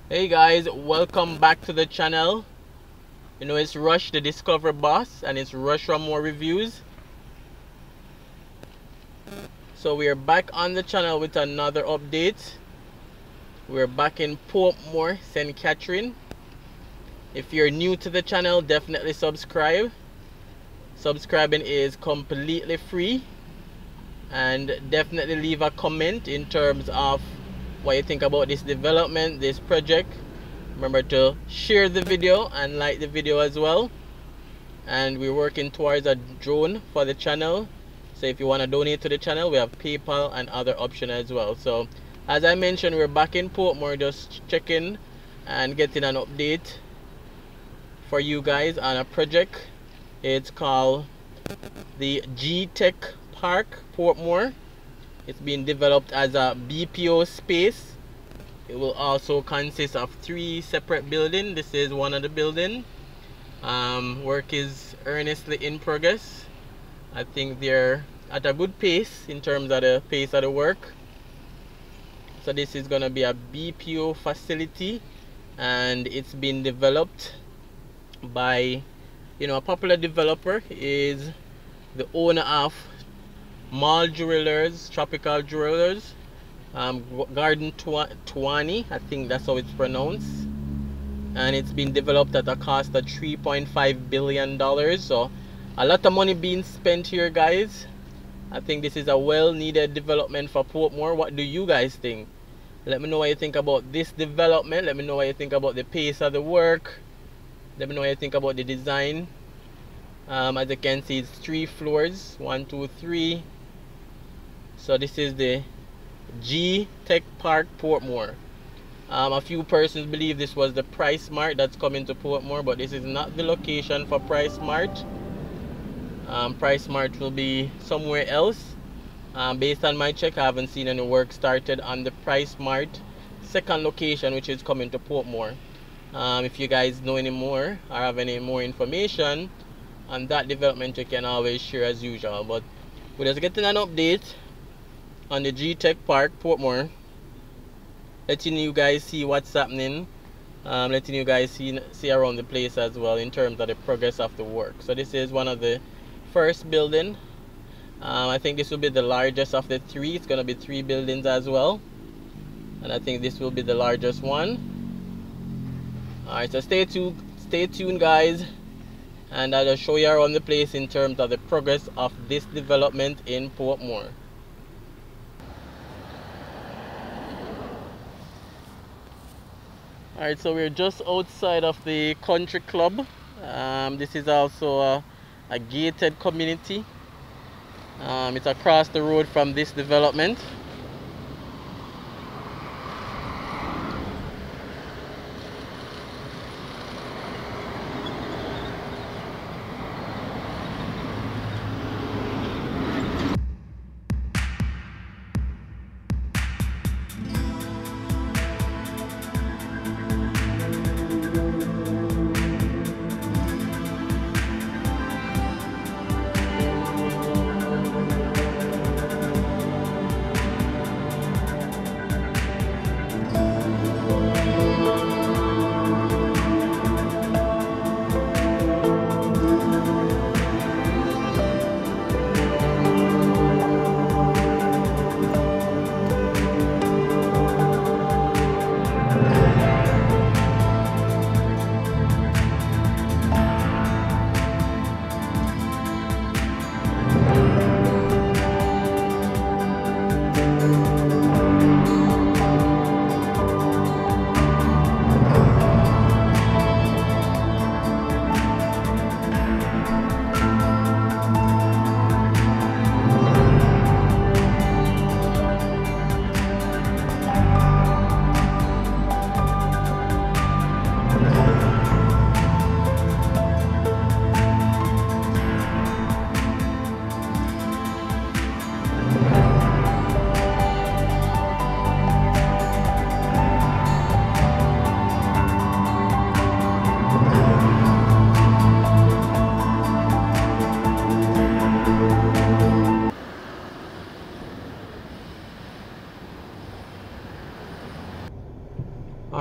Hey guys, welcome back to the channel. You know, it's Rush the Discover Boss, and it's Raymore Reviews. So we are back on the channel with another update. We're back in Portmore, St. Catherine. If you're new to the channel, definitely subscribe. Subscribing is completely free, and definitely leave a comment in terms of what you think about this development, this project. Remember to share the video and like the video as well. And we're working towards a drone for the channel, so if you want to donate to the channel, we have PayPal and other options as well. So as I mentioned, we're back in Portmore, just checking and getting an update for you guys on a project. It's called the G-Tech Park Portmore. It's being developed as a BPO space. It will also consist of 3 separate buildings. This is one of the buildings. Work is earnestly in progress. I think they're at a good pace in terms of the pace of the work. So this is going to be a BPO facility, and it's been developed by, you know, a popular developer. Is the owner of Mall Jewelers, Tropical Jewelers, Garden 20, I think that's how it's pronounced, and it's been developed at a cost of $3.5 billion. So a lot of money being spent here, guys. I think this is a well-needed development for Portmore. What do you guys think? Let me know what you think about this development. Let me know what you think about the pace of the work. Let me know what you think about the design. As you can see, it's 3 floors, 1, 2, 3. So this is the G-Tech Park Portmore. A few persons believe this was the Price Mart that's coming to Portmore, but this is not the location for Price Mart. Price Mart will be somewhere else. Based on my check, I haven't seen any work started on the Price Mart second location, which is coming to Portmore. If you guys know any more or have any more information on that development, you can always share as usual. But we're just getting an update on the G-Tech Park Portmore, letting you guys see what's happening, letting you guys see around the place as well in terms of the progress of the work. So this is one of the first building. I think this will be the largest of the 3. It's going to be 3 buildings as well, and I think this will be the largest one. Alright, so stay tuned guys, and I'll just show you around the place in terms of the progress of this development in Portmore. Alright, so we're just outside of the country club. This is also a gated community. It's across the road from this development.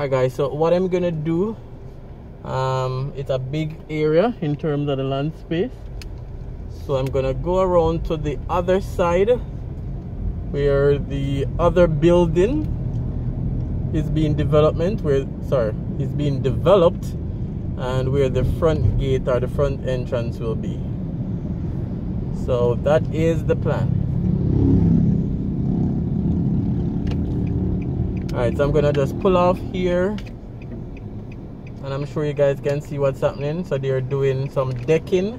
Alright guys, so what I'm gonna do, it's a big area in terms of the land space, so I'm gonna go around to the other side where the other building is being developed, and where the front gate or the front entrance will be. So that is the plan. Alright, so I'm gonna just pull off here, and I'm sure you guys can see what's happening. So they're doing some decking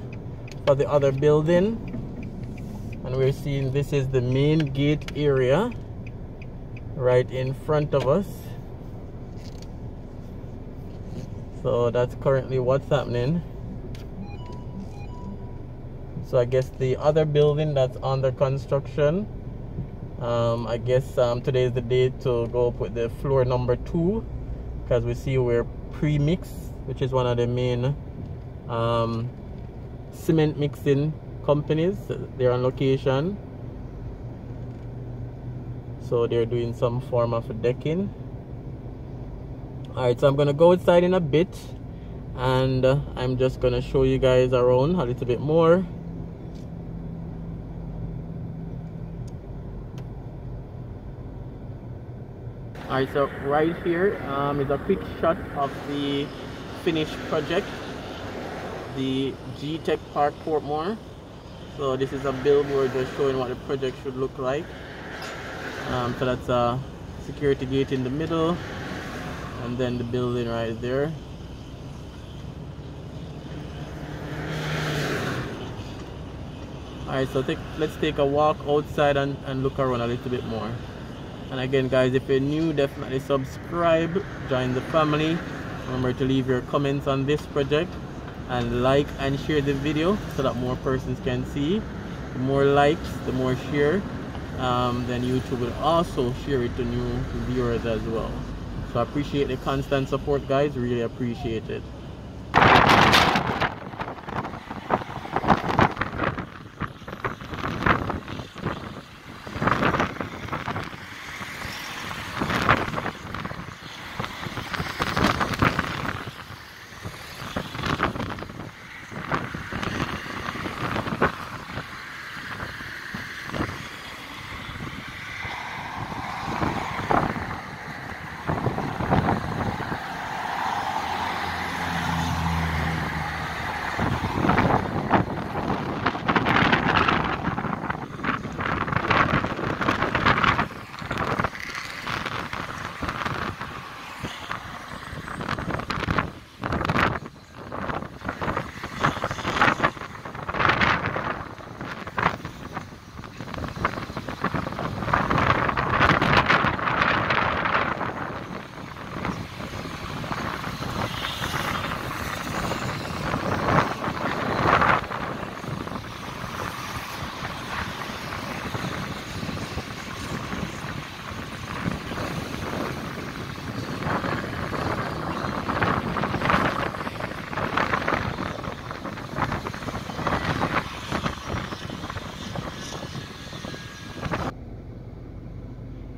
for the other building, and we're seeing this is the main gate area right in front of us. So that's currently what's happening. So I guess the other building that's under construction, I guess today is the day to go up with the floor number 2, because we see we're pre-mix, which is one of the main cement mixing companies. They're on location, so they're doing some form of decking. Alright, so I'm gonna go outside in a bit, and I'm just gonna show you guys around a little bit more. Alright, so right here is a quick shot of the finished project, the G-Tech Park Portmore. So this is a billboard just showing what the project should look like. So that's a security gate in the middle, and then the building right there. Alright, so let's take a walk outside and look around a little bit more. And again guys, if you're new, definitely subscribe, join the family. Remember to leave your comments on this project, and like and share the video so that more persons can see. The more likes, the more share, then YouTube will also share it to new viewers as well. So I appreciate the constant support guys, really appreciate it.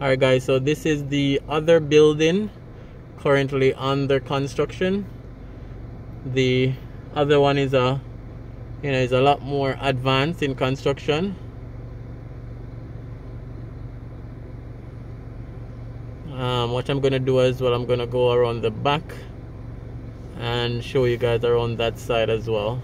Alright guys, so this is the other building currently under construction. The other one is a lot more advanced in construction. What I'm gonna do as well, I'm gonna go around the back and show you guys around that side as well.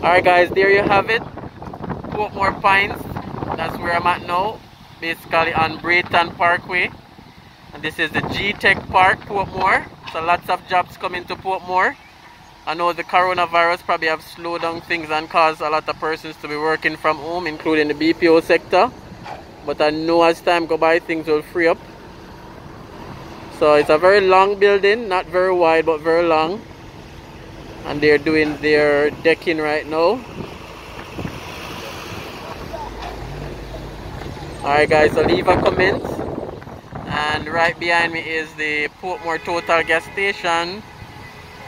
Alright guys, there you have it. Portmore Pines. That's where I'm at now. Basically on Braeton Parkway. And this is the G-Tech Park, Portmore. So lots of jobs coming to Portmore. I know the coronavirus probably have slowed down things and caused a lot of persons to be working from home, including the BPO sector. But I know as time go by, things will free up. So it's a very long building, not very wide, but very long. And they're doing their decking right now. Alright guys, so leave a comment. And right behind me is the Portmore Total gas station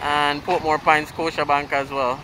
and Portmore Pines Scotia Bank as well.